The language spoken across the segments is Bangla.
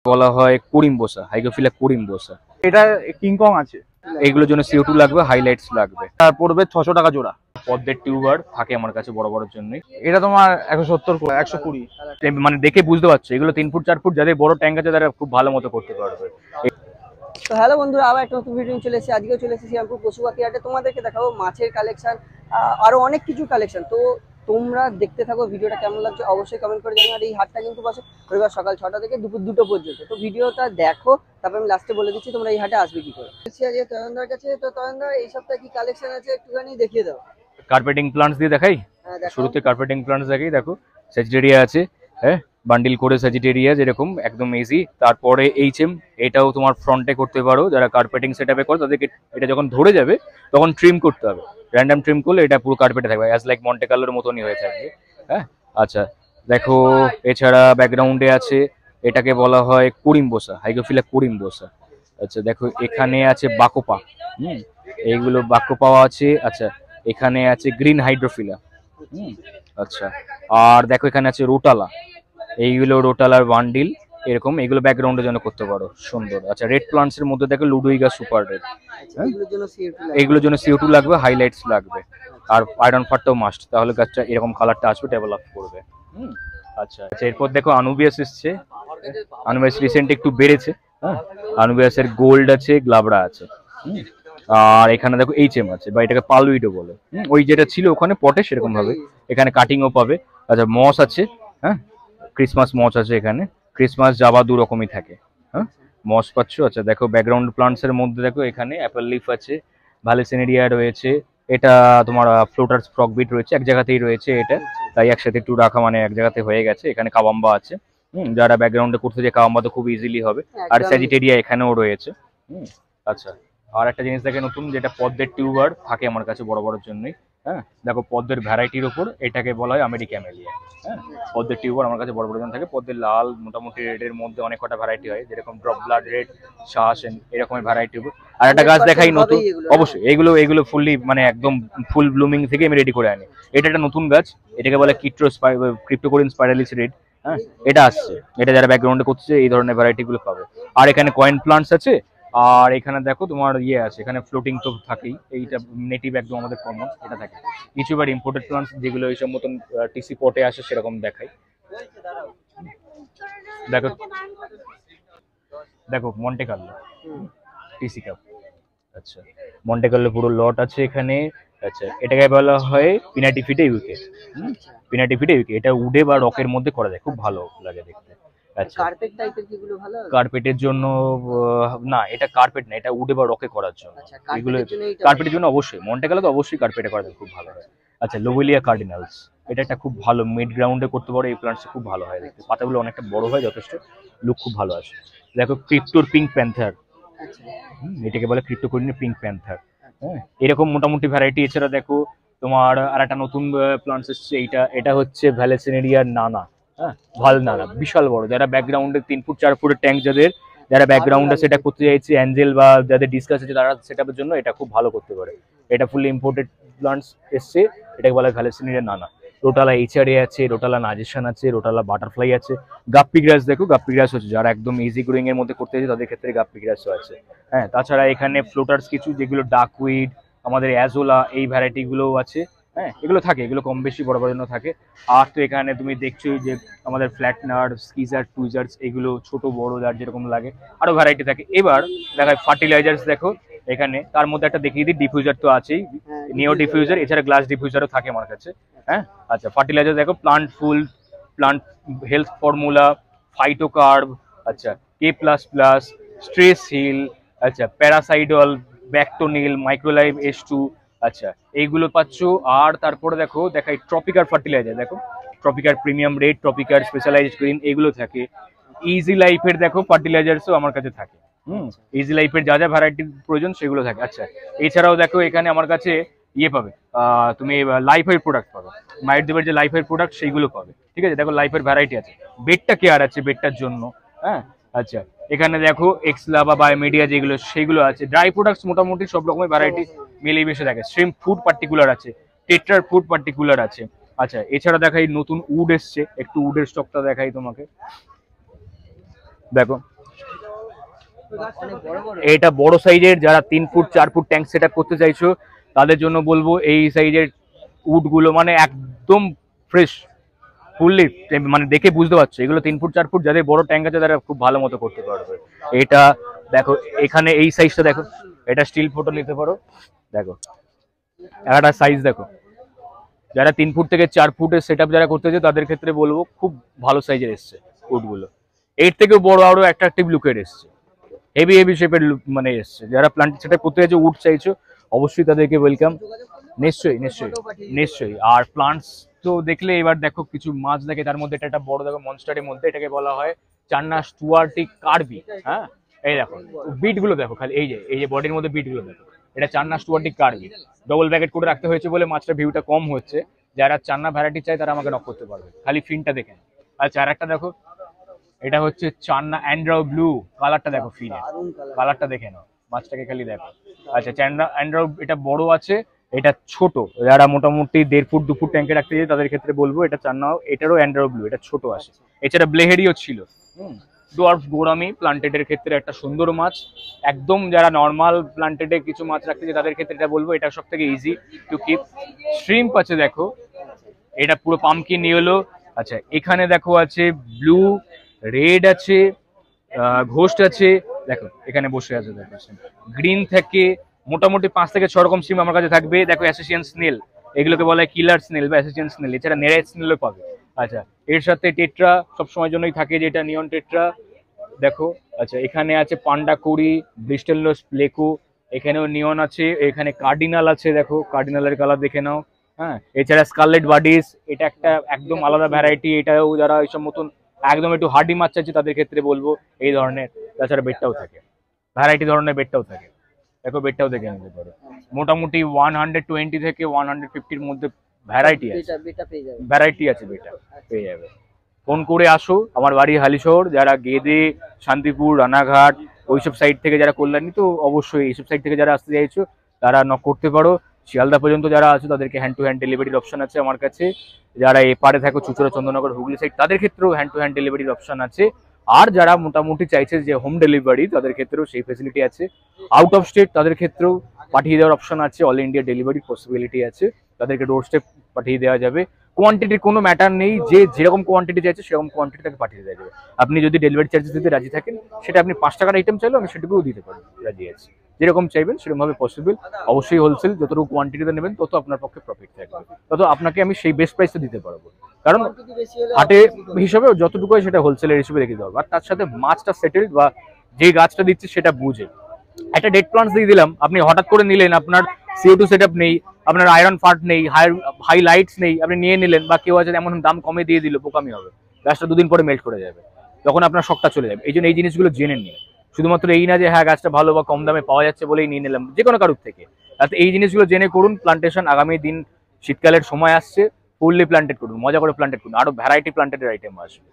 বলা হয় কোরিম্বোসা, হাইগ্রোফিলা কোরিম্বোসা। এটা কিংকং আছে, এইগুলোর জন্য CO2 লাগবে, হাইলাইটস লাগবে। তার পড়বে 600 টাকা জোড়া। পদ্মের টিউবার থাকে আমার কাছে বড় বড় জন্যই। এটা তোমার 170 120। মানে দেখে বুঝতে পারছো এগুলো 3 ফুট 4 ফুট যাদের বড় ট্যাঙ্ক আছে তারা খুব ভালো মতো করতে পারবে। তো হ্যালো বন্ধুরা, আবার একটা নতুন ভিডিও চলে এসেছি। আজকেও চলে এসেছি শ্রীরামপুর পশু পাখি হাটে। তোমাদেরকে দেখাবো মাছের কালেকশন, আরো অনেক কিছু কালেকশন। তো তোমরা দেখতে থাকো, ভিডিওটা কেমন লাগছে অবশ্যই কমেন্ট করে জানাও। আর এই হাটটা কিন্তু বসে রবিবার সকাল 6টা থেকে দুপুর 2টো পর্যন্ত। তো ভিডিওটা দেখো, তারপর আমি লাস্টে বলে দিচ্ছি তোমরা এই হাটে আসবে কি করে। আজকে তয়নদার কাছে। তো তয়নদা, এই সপ্তাহে কি কালেকশন আছে একটুখানি দেখিয়ে দাও। কার্পেটিং প্লান্টস দিয়ে দেখাই। শুরুতে কার্পেটিং প্লান্টস দেখাই। দেখো স্যাজিটেরিয়া আছে, হ্যাঁ বান্ডিল করে স্যাজিটেরিয়া যেরকম একদম ইজি। তারপরে HM, এটাও তোমার ফ্রন্টে করতে পারো। যারা কার্পেটিং সেটআপে করে তাদেরকে এটা যখন ধরে যাবে তখন ট্রিম করতে হবে। র্যান্ডম ট্রিম করলে এটা পুরো কার্পেটে থাকবে, অ্যাজ লাইক মন্টে কার্লোর মতনই হয়ে থাকবে। হ্যাঁ আচ্ছা, দেখো এছাড়া ব্যাকগ্রাউন্ডে আছে, এটাকে বলা হয় কোরিম্বোসা, হাইগ্রোফিলা কোরিম্বোসা। আচ্ছা দেখো এখানে আছে বাকোপা, এইগুলো বাকোপাও আছে। আচ্ছা এখানে আছে গ্রিন হাইড্রোফিলা, আচ্ছা। আর দেখো এখানে আছে রোটালা, এইগুলো রোটালার বান্ডিল এরকম, এগুলো ব্যাকগ্রাউন্ডের জন্য করতে পারো, সুন্দর। আচ্ছা রেড প্লান্টস এর মধ্যে দেখো লুডুইগা সুপার রেড, এইগুলোর জন্য CO2 লাগবে, হাইলাইটস লাগবে। আর আয়রন ফারটাও মাস্ট, তাহলে গাছটা এরকম কালারটা আসবে, ডেভেলপ করবে। আচ্ছা আচ্ছা, এরপর দেখো আনুবিয়াস এসছে। আনুবিয়াস রিসেন্ট একটু বেড়েছে। হ্যাঁ আনুবিয়াসের গোল্ড আছে, গ্লাবড়া আছে। আর এখানে দেখো HM আছে, বা এটাকে পালউইডও বলে। ওই যেটা ছিল ওখানে পটে সেরকম ভাবে এখানে কাটিংও পাবে। আচ্ছা মস আছে, হ্যাঁ ক্রিসমাস মস আছে এখানে, ক্রিসমাস জাবা দু রকমই থাকে। হ্যাঁ মস পাচ্ছ। আচ্ছা দেখো ব্যাকগ্রাউন্ড প্লান্টস এর মধ্যে দেখো এখানে অ্যাপেল লিফ আছে, ভ্যালেসিনেরিয়া রয়েছে, এটা তোমার ফ্লোটার্স ফ্রগ বিট রয়েছে, এক জায়গাতেই রয়েছে এটা, তাই একসাথে একটু রাখা মানে এক জায়গাতে হয়ে গেছে। এখানে কাবাম্বা আছে, যারা ব্যাকগ্রাউন্ডে করতে যে কাবাম্বা তো খুব ইজিলি হবে। আর স্যাজিটেরিয়া এখানেও রয়েছে। আচ্ছা আর একটা জিনিস দেখে নতুন, যেটা পদ্মের টিউবার থাকে আমার কাছে বড় বড় জন্যই। হ্যাঁ দেখো পদ্মের ভ্যারাইটির ওপর এটাকে বলা হয় আমেরিকা ম্যালিয়া। হ্যাঁ পদ্মের টিউবার আমার কাছে বড় বড় জন থাকে। পদ্মের লাল, মোটামুটি রেডের মধ্যে অনেক কটা ভ্যারাইটি হয়, যেরকম ড্রপ ব্লাড রেড, শ্বাস, এরকমের ভ্যারাইটি। আর একটা গাছ দেখাই নতুন, অবশ্যই এগুলো ফুললি মানে একদম ফুল ব্লুমিং থেকে আমি রেডি করে আনি। এটা একটা নতুন গাছ, এটাকে বলে ক্রিপ্টোকোরিন স্পাইরালিস রেড। হ্যাঁ এটা আসছে, এটা যারা ব্যাকগ্রাউন্ডে করছে এই ধরনের ভ্যারাইটি গুলো পাবে। আর এখানে কয়েন প্লান্টস আছে। আর এখানে দেখো তোমার ইয়ে আছে, এখানে ফ্লোটিং তো থাকেই, এইটা নেটিভ একদম আমাদের কমন এটা থাকে। কিছু এবার ইম্পোর্টেড প্লান্টস যেগুলো এইসব মতন TC পটে আসে সেরকম দেখাই। দেখো দেখো মন্টে কার্লো TC কাপ। আচ্ছা মন্টে কার্লো পুরো লট আছে এখানে। আচ্ছা এটাকে বলা হয় পিনাটিফিডে ইউকে। পিনাটিফিডে ইউকে, এটা উডে বা রকের মধ্যে করা যায়, খুব ভালো লাগে দেখতে। আচ্ছা কার্পেট টাইপের কিগুলো ভালো? কার্পেটের জন্য না, এটা কার্পেট না, এটা উডে বা রকে করার জন্য। এগুলো কার্পেটের জন্য অবশ্যই, মন্টে কার্লো তো অবশ্যই কার্পেটে করা যায়, খুব ভালো হয়। আচ্ছা লোবেলিয়া কার্ডিনালস, এটা একটা খুব ভালো মিড গ্রাউন্ডে করতে পারো, এই প্লান্টস খুব ভালো হয় দেখতে, পাতাগুলো অনেকটা বড় হয় যথেষ্ট, লুক খুব ভালো আসে। দেখো ক্রিপ্টোর পিঙ্ক প্যান্থার, এটাকে বলে ক্রিপ্টোকোরিনের পিঙ্ক প্যান্থার। হ্যাঁ এরকম মোটামুটি ভ্যারাইটি। এছাড়া দেখো তোমার আর একটা নতুন প্লান্টস এসছে, এটা হচ্ছে ভ্যালেসিনেরিয়ার নানা। হ্যাঁ ভাল নানা বিশাল বড়, যারা ব্যাকগ্রাউন্ডে 3 ফুট 4 ফুটের ট্যাঙ্ক যারা ব্যাকগ্রাউন্ডে সেটা করতে চাইছে, অ্যাঞ্জেল বা যাদের ডিসকাস আছে তারা সেটআপের জন্য এটা খুব ভালো করতে পারে। এটা ফুলি ইম্পোর্টেড প্লান্টস এসছে, এটাকে বলা হয় ভ্যালেসিনেরিয়ার নানা। রোটালা HRA আছে, রোটালা নাজেশন আছে, রোটালা বাটারফ্লাই আছে। গাপ্পি গ্রাস দেখো, গাপ্পি গ্রাস হচ্ছে যারা একদম ইজি গ্রোয়িং এর মধ্যে করতে চাইছে তাদের ক্ষেত্রে গাপ্পি গ্রাসও আছে। হ্যাঁ তাছাড়া এখানে ফ্লোটার্স কিছু যেগুলো ডাকউইড, আমাদের অ্যাজোলা, এই ভ্যারাইটি গুলোও আছে। হ্যাঁ এগুলো থাকে, এগুলো কম বেশি বড় বড় জন্য থাকে। আর তো এখানে তুমি দেখছো যে আমাদের ফ্ল্যাটনার, স্কিজার, টুইজার্স, এগুলো ছোট বড় যার যেরকম লাগে আরো ভ্যারাইটি থাকে। এবার দেখায় ফার্টিলাইজার্স দেখো এখানে, তার মধ্যে একটা দেখিয়ে দিই, ডিফিউজার তো আছেই, নিও ডিফিউজার, এছাড়া গ্লাস ডিফিউজারও থাকে আমার কাছে। হ্যাঁ আচ্ছা ফার্টিলাইজার দেখো প্লান্ট ফুল, প্লান্ট হেলথ ফর্মুলা, ফাইটোকার্ব, আচ্ছা K++, স্ট্রেস হিল, আচ্ছা প্যারাসাইডল, ব্যাকটোনিল, মাইক্রোলাইভ S2, আচ্ছা এইগুলো পাচ্ছ। আর তারপরে দেখো দেখাই ট্রপিকার ফার্টিলাইজার, দেখো ট্রপিকার প্রিমিয়াম রেড, ট্রপিকার স্পেশালাইজড গ্রিন, এগুলো থাকে। ইজি লাইফের দেখো ফার্টিলাইজারসও আমার কাছে থাকে। ইজি লাইফের যা যা ভ্যারাইটির প্রয়োজন সেগুলো থাকে। আচ্ছা এছাড়াও দেখো এখানে আমার কাছে ইয়ে পাবে, তুমি লাইফের প্রোডাক্ট পাবে, মায়ের দেবের যে লাইফের প্রোডাক্ট সেইগুলো পাবে। ঠিক আছে দেখো লাইফের ভ্যারাইটি আছে, বেডটা কেয়ার আছে বেডটার জন্য। হ্যাঁ আচ্ছা এখানে দেখো এক্সলা বা বায়োমিডিয়া যেগুলো সেইগুলো আছে। ড্রাই প্রোডাক্টস মোটামুটি সব রকমের ভ্যারাইটি মিলিয়ে মিশে থাকে। শ্রিম্প ফুড পার্টিকুলার আছে, টেট্রার ফুড পার্টিকুলার আছে। আচ্ছা এছাড়া দেখাই নতুন উড এসছে, একটু উডের স্টকটা দেখাই তোমাকে। দেখো অনেক বড় বড়। এটা বড় সাইজের, যারা 3 foot 4 foot tank set up করতে চাইছো তাদের জন্য বলবো এই সাইজের উড গুলো, মানে একদম ফ্রেশ ফুললি, মানে দেখে বুঝতে পারছো এগুলো 3 ফুট 4 ফুট, যাদের বড় ট্যাঙ্ক আছে তারা খুব ভালো মতো করতে পারবে। এটা দেখো এখানে এই সাইজটা দেখো, এটা স্টিল ফটো নিতে পারো, দেখো একটা সাইজ দেখো, যারা 3 ফুট থেকে 4 ফুটের সেট আপ যারা করতে চায় তাদের ক্ষেত্রে বলবো খুব ভালো সাইজের এসছে উডগুলো। এর থেকেও বড় আরো অ্যাট্রাকটিভ লুকের এসছে, হেভি হেভি শেপের মানে এসছে। যারা প্লান্ট সেটা করতে চাইছো উড চাইছো অবশ্যই তাদেরকে ওয়েলকাম। নিশ্চয়ই নিশ্চয়ই নিশ্চয়ই। আর প্লান্টস তো দেখলে এবার দেখো কিছু মাছ দেখে, তার মধ্যে এটা একটা বড় দেখো মনস্টারের মধ্যে, এটাকে বলা হয় চান্না স্টুয়ার্টি কার্বি। হ্যাঁ এই দেখো বিট গুলো দেখো, খালি এই যে বডির মধ্যে বিট গুলো দেখো, এটা চান্না স্টুয়ার্টি কার্বি। ডবল ব্যাকেট করে রাখতে হয়েছে বলে মাছটা ভিউটা কম হচ্ছে। যারা চান্না ভ্যারাইটি চায় তারা আমাকে নক করতে পারবে, খালি ফিনটা দেখে। আচ্ছা আর একটা দেখো, এটা হচ্ছে চান্না অ্যান্ড্রাও ব্লু, কালারটা দেখো ফিনে, দারুণ কালার। কালারটা দেখে নাও, মাছটাকে খালি দেখো। আচ্ছা চান্না অ্যান্ড্রাও এটা বড় আছে, এটা ছোট, যারা মোটামুটি 1.5 ফুট 2 ফুট ট্যাঙ্কে রাখতে চাই তাদের ক্ষেত্রে বলবো এটা চান্নাও, এটারও অ্যান্ড্রাও ব্লু, এটা ছোট আসে। এছাড়া ব্লেহেরিও ছিল, ডোয়ার্ফ গোরামি প্লান্টেডের ক্ষেত্রে একটা সুন্দর মাছ। একদম যারা নর্মাল প্লান্টেডে কিছু মাছ রাখতে চাই তাদের ক্ষেত্রে এটা বলবো এটা সব থেকে ইজি টু কিপ। শ্রিম্প আছে দেখো, এটা পুরো পামকিন ইয়েলো। আচ্ছা এখানে দেখো আছে ব্লু, রেড আছে, ঘোস্ট আছে, দেখো এখানে বসে আছে দেখো, গ্রিন থেকে মোটামুটি 5 থেকে 6 রকম সিম আমার কাছে থাকবে। দেখো অ্যাসোসিয়ান স্নেল, এগুলোকে বলা হয় কিলার স্নেল বা অ্যাসোসিয়ান স্নেল। এছাড়া নেরাইট স্নেলও পাবে। আচ্ছা এর সাথে টেট্রা সবসময়ের জন্যই থাকে, যেটা নিয়ন টেট্রা দেখো। আচ্ছা এখানে আছে পান্ডা কুড়ি, ব্রিস্টেলনোস প্লেকো, এখানেও নিয়ন আছে, এখানে কার্ডিনাল আছে, দেখো কার্ডিনালের কালার দেখে নাও। হ্যাঁ এছাড়া স্কারলেট বাডিস, এটা একটা একদম আলাদা ভ্যারাইটি, এটাও যারা এইসব মতন একদম একটু হার্ডি মাছ চাইছে তাদের ক্ষেত্রে বলবো এই ধরনের। তাছাড়া বেডটাও থাকে, ভ্যারাইটি ধরনের বেডটাও থাকে, দেখো বেডটাও দেখে নিতে পারো। মোটামুটি 120 থেকে 150-র মধ্যে ভ্যারাইটি আছে, বেটা পেয়ে যাবে। ভ্যারাইটি আছে, বেটা পেয়ে যাবে। ফোন করে আসো, আমার বাড়ি হালিশহর। যারা গেদে, শান্তিপুর, রানাঘাট ওইসব সাইড থেকে যারা কল্যাণী, তো অবশ্যই এইসব সাইড থেকে যারা আসতে চাইছো তারা নক করতে পারো। শিয়ালদা পর্যন্ত যারা আছো তাদেরকে হ্যান্ড টু হ্যান্ড ডেলিভারির অপশন আছে আমার কাছে। যারা এপারে থাকো চুচুড়া, চন্দননগর, হুগলি সাইড, তাদের ক্ষেত্রেও হ্যান্ড টু হ্যান্ড ডেলিভারির অপশন আছে। আর যারা মোটামুটি চাইছে যে হোম ডেলিভারি তাদের ক্ষেত্রেও সেই ফেসিলিটি আছে। আউট অফ স্টেট তাদের ক্ষেত্রেও পাঠিয়ে দেওয়ার অপশন আছে, অল ইন্ডিয়া ডেলিভারির পসিবিলিটি আছে, তাদেরকে ডোর স্টেপ পাঠিয়ে দেওয়া যাবে। কোয়ান্টিটির কোনো ম্যাটার নেই, যে যেরকম কোয়ান্টিটি চাইছে সেরকম কোয়ান্টিটি তাকে পাঠিয়ে দেওয়া যাবে। আপনি যদি ডেলিভারি চার্জেস দিতে রাজি থাকেন, সেটা আপনি 5 টাকার আইটেম চাইলেও আমি সেটুকুও দিতে পারি, রাজি আছি। যেরকম চাইবেন সেরকম ভাবে পসিবল। অবশ্যই হোলসেল, যতটুকু কোয়ান্টিটিতে নেবেন তত আপনার পক্ষে প্রফিট থাকবে, তত আপনাকে আমি সেই বেস্ট প্রাইসে দিতে পারবো। কারণ Quantity বেশি হলে হাটে হিসাবে যতটুকু হয় সেটা হোলসেলের হিসেবে রেখে দেওয়া, আর তার সাথে মাছটা সেটেলড বা যে গাছটা দিচ্ছে সেটা বুঝে। একটা ডেড প্লান্টস দিয়ে দিলাম, আপনি হঠাৎ করে নিলেন, আপনার CO2 সেট আপ নেই, আপনার আয়রন ফার্ট নেই, হাই লাইটস নেই, আপনি নিয়ে নিলেন, বা কেউ আছে এমন দাম কমে দিয়ে দিল, বোকামি হবে, গাছটা 2 দিন পরে মেল্ট করে যাবে, তখন আপনার শখটা চলে যাবে। এই জন্য এই জিনিসগুলো জেনে নিন। শুধুমাত্র এই না যে হ্যাঁ গাছটা ভালো বা কম দামে পাওয়া যাচ্ছে বলেই নিয়ে নিলাম, যে কোনো কারোর থেকে। তাতে এই জিনিসগুলো জেনে করুন প্লান্টেশন। আগামী দিন শীতকালের সময় আসছে, ফুললি প্লান্টেড করুন, মজা করে প্লান্টেড করুন, আরো ভ্যারাইটি প্লান্টেডের আইটেম আসবে।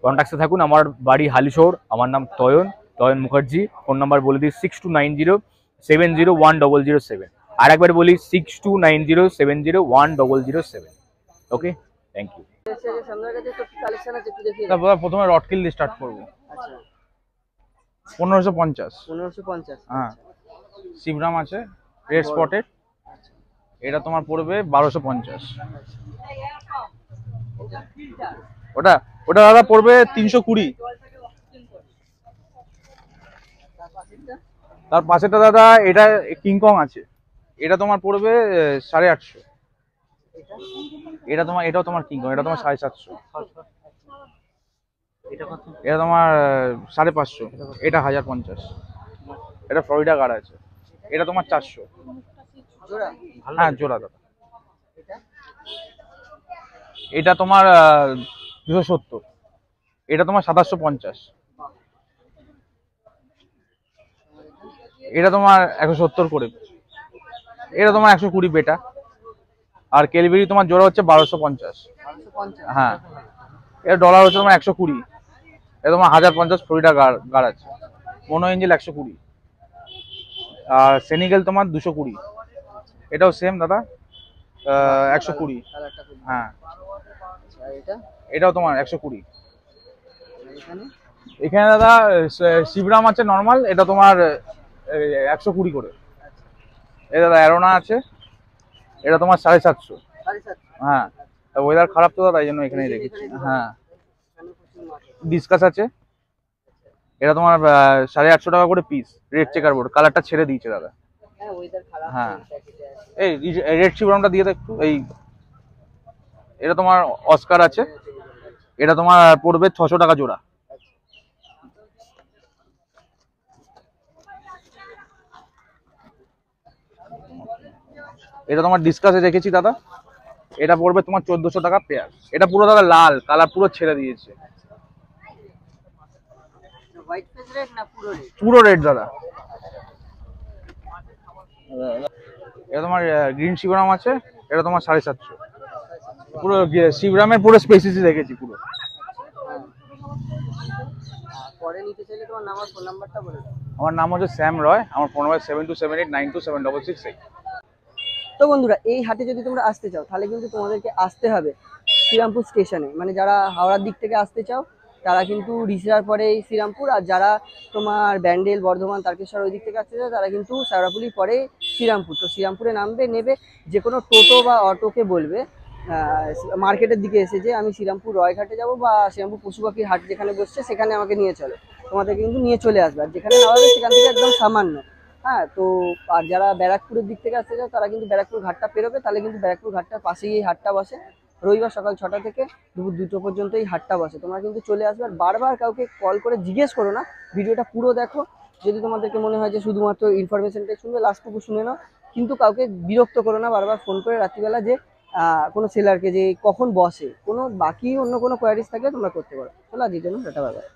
কন্ট্যাক্টে থাকুন। আমার বাড়ি হালিশহর, আমার নাম তয়ন মুখার্জি। ফোন নাম্বার বলে দিই 6290701007। আর একবার বলি 6290701007। ওকে, থ্যাংক ইউ। সামনের কাছে তো কালেকশন আছে, একটু দেখিয়ে দাও। তারপর প্রথমে রটকিল দিয়ে স্টার্ট করবো। আচ্ছা 1550। 1550। হ্যাঁ শিবরাম আছে রেড স্পটেড, এটা তোমার পড়বে 1250। ওটা ওটা দাদা পড়বে 320। তার পাশেটা দাদা এটা কিংকং আছে, এটা তোমার পড়বে 850। এটা তোমার, এটাও তোমার কিংকং, এটা তোমার 750। এটা তোমার 550। এটা 1050। এটা ফ্লোরিডা গার্ড আছে, এটা তোমার 400। জোড়া? হ্যাঁ জোড়া দাদা। এটা তোমার 270। এটা তোমার 2750। এটা তোমার 170 করে। এটা তোমার 120 বেটা। আর কেলবেরি তোমার জোড়া হচ্ছে 1250। 1250। হ্যাঁ এটা ডলার হচ্ছে তোমার 120। এটা তোমার 1050 ফ্লোরিডা গার্ড আছে, মনো এঞ্জেল 120। আর সেনিগেল তোমার 220। এটাও সেম দাদা 120। কালারটা খুব হ্যাঁ আচ্ছা, আর এটা? এটাও তোমার 120। এখানে এখানে দাদা শিবরাম আছে নর্মাল, এটা তোমার 120 করে। এই দাদা অ্যারোনা আছে, এটা তোমার 750। 750। হ্যাঁ, ওয়েদার খারাপ তো দাদা, এই জন্য এখানেই রেখেছি। হ্যাঁ, ডিসকাস আছে, এটা তোমার 850 টাকা করে পিস। রেড চেকার বোর্ড, কালারটা ছেড়ে দিয়েছে দাদা। হ্যাঁ ওয়েদার খারাপ। হ্যাঁ, এই রেড শিবরামটা দিয়ে দাও একটু। এই এটা তোমার অস্কার আছে, এটা তোমার পড়বে 600 টাকা জোড়া। এটা তোমার ডিসকাসে রেখেছি দাদা, এটা পড়বে তোমার 1400 টাকা পেয়ার। এটা পুরো দাদা লাল, কালার পুরো ছেড়ে দিয়েছে। হোয়াইট ফেস রেড না পুরো রেড? পুরো রেড দাদা। এটা তোমার গ্রিন শিবরাম আছে, এটা তোমার 750। পুরো শিবরামের পুরো স্পেসিসই রেখেছি পুরো। পরে নিতে চাইলে তোমার নাম আর ফোন নাম্বারটা বলে দাও। আমার নাম হচ্ছে শ্যাম রয়, আমার ফোন নাম্বার 7278927668। তো বন্ধুরা, এই হাটে যদি তোমরা আসতে চাও তাহলে কিন্তু তোমাদেরকে আসতে হবে শ্রীরামপুর স্টেশনে। মানে যারা হাওড়ার দিক থেকে আসতে চাও তারা কিন্তু রিসরার পরে শ্রীরামপুর, আর যারা তোমার ব্যান্ডেল, বর্ধমান, তারকেশ্বর ওই দিক থেকে আসতে চাও তারা কিন্তু শেওড়াফুলির পরে শ্রীরামপুর। তো শ্রীরামপুরে নামবে, নেবে যে কোনো টোটো বা অটোকে বলবে মার্কেটের দিকে এসে যে আমি শ্রীরামপুর রয়ঘাটে যাব বা শ্রীরামপুর পশুপাখির হাট যেখানে বসছে সেখানে আমাকে নিয়ে চলো। তোমাদেরকে কিন্তু নিয়ে চলে আসবে, আর যেখানে নামাবে সেখান থেকে একদম সামান্য। হ্যাঁ, তো আর যারা ব্যারাকপুরের দিক থেকে আসতে চাও তারা কিন্তু ব্যারাকপুর ঘাটটা পেরোবে, তাহলে কিন্তু ব্যারাকপুর ঘাটটার পাশেই এই হাটটা বসে। রবিবার সকাল 6টা থেকে দুপুর 2টো পর্যন্ত এই হাটটা বসে। তোমরা কিন্তু চলে আসবে, আর বারবার কাউকে কল করে জিজ্ঞেস করো না, ভিডিওটা পুরো দেখো। যদি তোমাদেরকে মনে হয় যে শুধুমাত্র ইনফরমেশনটাই শুনবে, লাস্টটুকু শুনে নাও। কিন্তু কাউকে বিরক্ত করো না বারবার ফোন করে রাত্রিবেলা যে কোনো সেলারকে যে কখন বসে। কোনো বাকি অন্য কোনো কোয়ারিজ থাকলে তোমরা করতে পারো। চলো আজকের জন্য টাটা, বাই বাই।